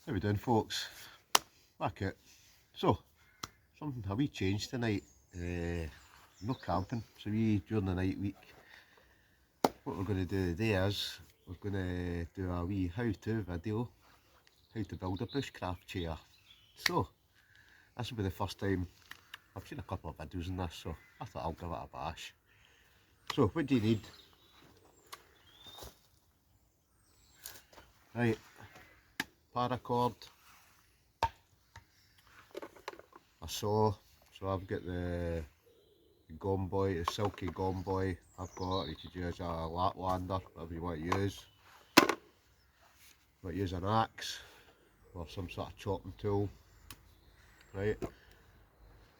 How we doing, folks? Back out. So, something a wee change tonight. No camping, so during the night week. What we're going to do today is we're going to do a wee how-to video, how to build a bushcraft chair. So, this will be the first time. I've seen a couple of videos on this, so I thought I'll give it a bash. So, what do you need? Right, paracord, a saw, so I've got the gomboy, the silky gomboy I've got. You could use a Laplander, whatever you want to use. You might use an axe or some sort of chopping tool, right?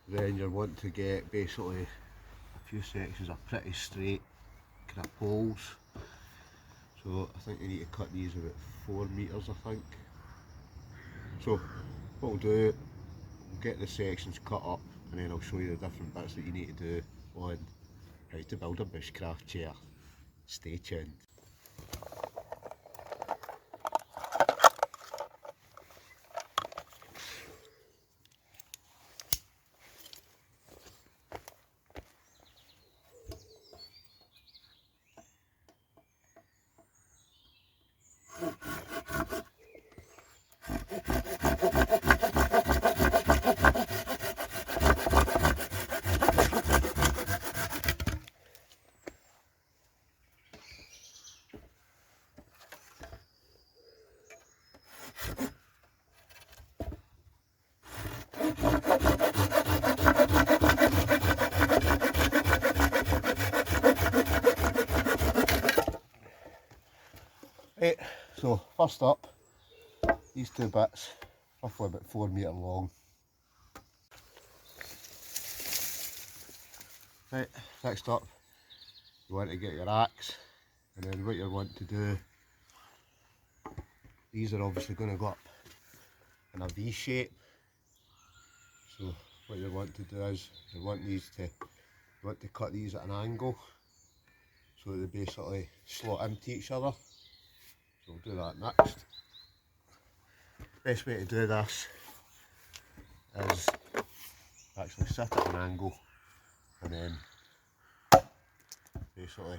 Then you want to get basically a few sections of pretty straight kind of poles. So I think you need to cut these about 4 metres, I think. So what we'll do, we'll get the sections cut up and then I'll show you the different bits that you need to do on how to build a bushcraft chair. Stay tuned. Right, so first up, these two bits, roughly about 4 metre long. Right, next up, you want to get your axe, and then what you want to do, these are obviously going to go up in a V shape. So what you want to do is, you want to cut these at an angle, so they basically slot into each other. So we'll do that next. Best way to do this is actually sit at an angle and then basically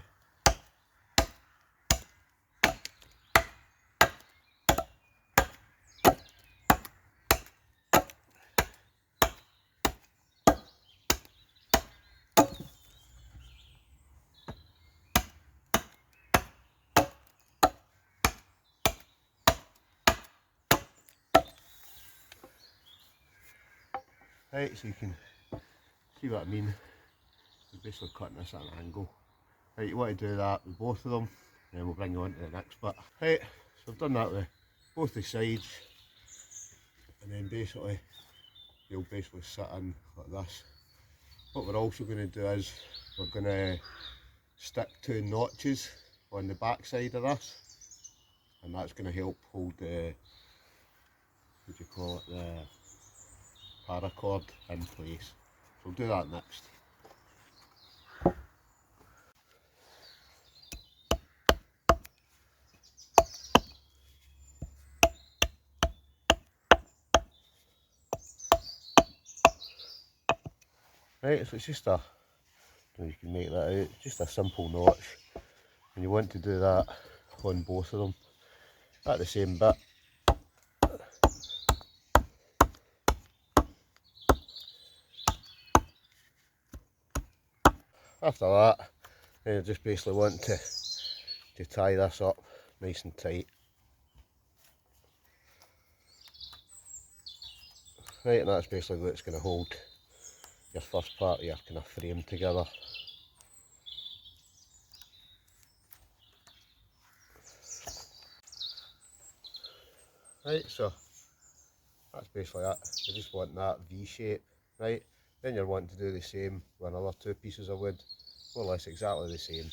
right, so you can see what I mean. You're basically cutting this at an angle. Right, you want to do that with both of them, and then we'll bring you on to the next bit. Right, so I've done that with both the sides, and then basically you'll basically sit in like this. What we're also going to do is we're going to stick 2 notches on the back side of this, and that's going to help hold the, what do you call it, the paracord in place. So we'll do that next. Right, so it's just a, you can make that out, just a simple notch, and you want to do that on both of them at the same bit. After that, then you just basically want to tie this up nice and tight. Right, and that's basically what's going to hold your first part of your kind of frame together. Right, so that's basically it. You just want that V shape, right? Then you're wanting to do the same with another 2 pieces of wood, more or less exactly the same.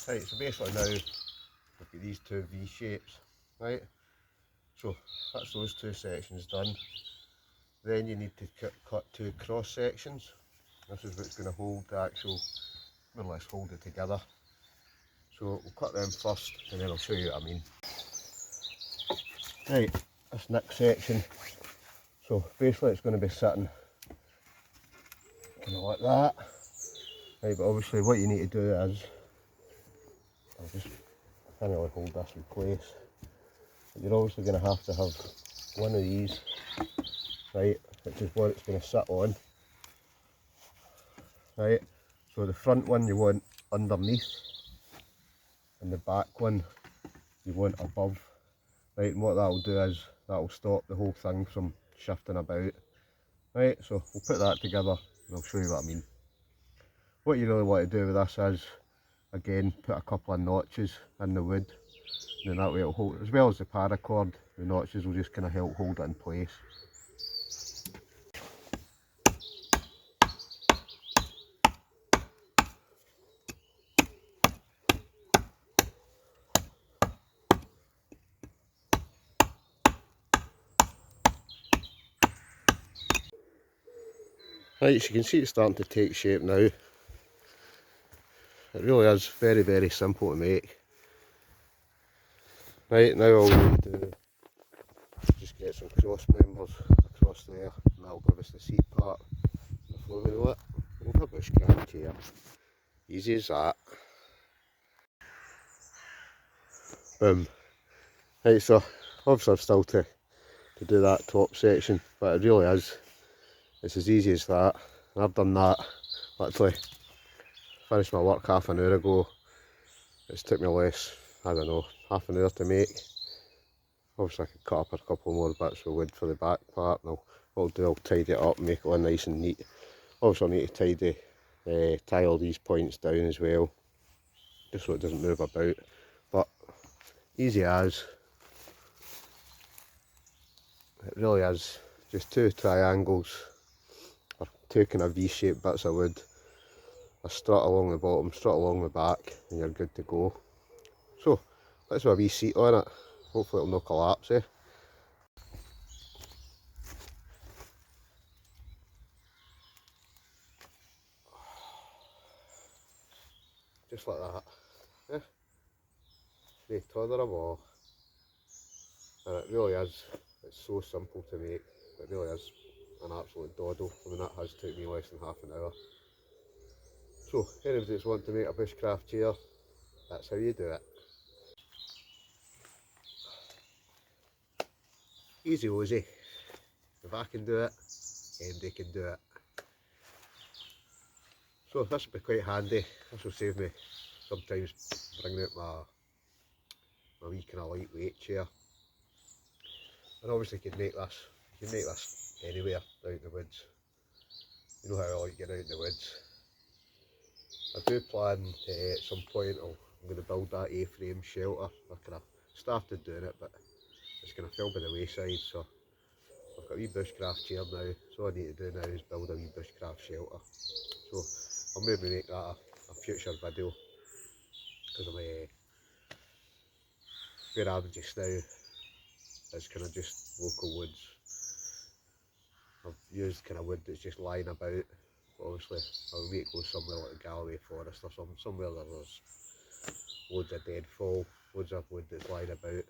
Right, so basically now look at these 2 V shapes, right? So that's those 2 sections done. Then you need to cut 2 cross sections. This is what's going to hold the actual, more or less hold it together. So we'll cut them first and then I'll show you what I mean. Right, this next section, so basically it's going to be sitting kind of like that. Right, but obviously what you need to do is, I can't really hold this in place, but you're obviously going to have one of these, right, which is what it's going to sit on. Right, so the front one you want underneath and the back one you want above. Right, and what that'll do is that'll stop the whole thing from shifting about. Right, so we'll put that together and I'll show you what I mean. What you really want to do with this is, again, put a couple of notches in the wood, and then that way it'll hold, as well as the paracord, the notches will just kind of help hold it in place. Right, so you can see it's starting to take shape now. It really is very, very simple to make. Right, now all we need to do is just get some cross members across there, and that'll give us the seat part. Before we know it, we'll have a bushcraft chair. Easy as that. Boom. Right, so obviously I've still to do that top section, but it really is, it's as easy as that. And I've done that, literally finished my work half an hour ago. It's took me less, I don't know, half an hour to make. Obviously I could cut up a couple more bits of wood for the back part, and what I'll do, I'll tidy it up and make it all nice and neat. Obviously I need to tie all these points down as well, just so it doesn't move about, but easy as. It really is just two triangles, or two kind of V-shaped bits of wood, a strut along the bottom, strut along the back, and you're good to go. So let's have a wee seat on it, hopefully it'll not collapse, eh? Just like that, eh? No tolerable. And it really is, it's so simple to make, it really is an absolute doddle. I mean, that has took me less than half an hour. So anybody that's wanting to make a bushcraft chair, that's how you do it. Easy Ozzy. If I can do it, anybody can do it. So this will be quite handy. This will save me sometimes bringing out my wee kind of lightweight chair. And obviously you can make this anywhere out in the woods. You know how I like getting out in the woods. I do plan at some point I'm going to build that A-frame shelter. I kind of started doing it, but it's kind of fell by the wayside. So I've got a wee bushcraft chair now. So all I need to do now is build a wee bushcraft shelter. So I'll maybe make that a future video, because I'm where I'm just now is kind of just local woods. I've used kind of wood that's just lying about. But obviously I may go somewhere like the Galloway Forest or somewhere where there's loads of deadfall, loads of wood that's lying about.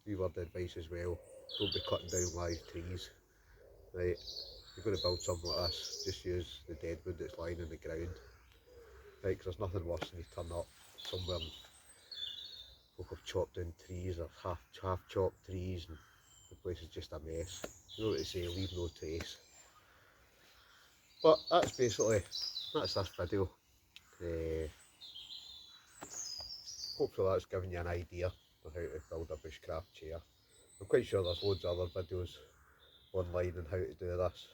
Wee word advice as well, don't be cutting down live trees. Right, if you're going to build something like this, just use the dead wood that's lying in the ground. Right, because there's nothing worse than you turn up somewhere and folk have chopped down trees or half chopped trees and the place is just a mess. You know what they say, leave no trace. But that's this video. Hopefully that's given you an idea of how to build a bushcraft chair. I'm quite sure there's loads of other videos online on how to do this.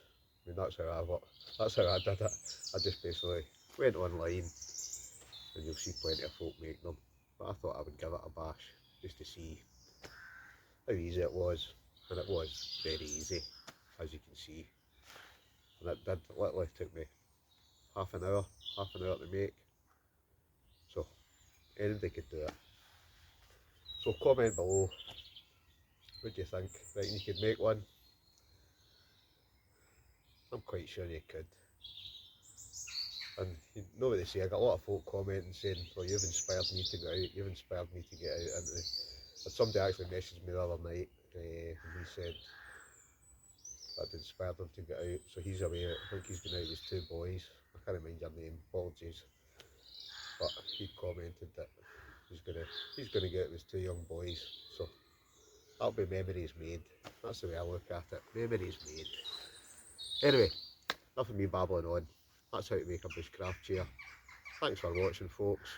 I mean, that's how I did it. I just basically went online and you'll see plenty of folk make them. But I thought I would give it a bash just to see how easy it was. And it was very easy, as you can see. And it literally took me half an hour to make. So anybody could do it. So comment below, what do you think? Reckon you could make one? I'm quite sure you could. And you know what they say, I got a lot of folk commenting saying, well, you've inspired me to go out, you've inspired me to get out into... And somebody actually messaged me the other night, and he said that inspired him to get out, so he's away. I think he's going out with his 2 boys. I can't mind your name, apologies. But he commented that he's gonna get out with his 2 young boys, so that'll be memories made. That's the way I look at it, memories made. Anyway, enough of me babbling on. That's how to make a bushcraft chair. Thanks for watching, folks.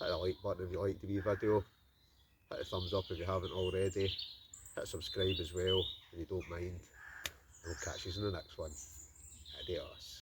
Hit the like button if you liked the wee video. Hit the thumbs up if you haven't already. Hit subscribe as well if you don't mind. And we'll catch you in the next one. Adios.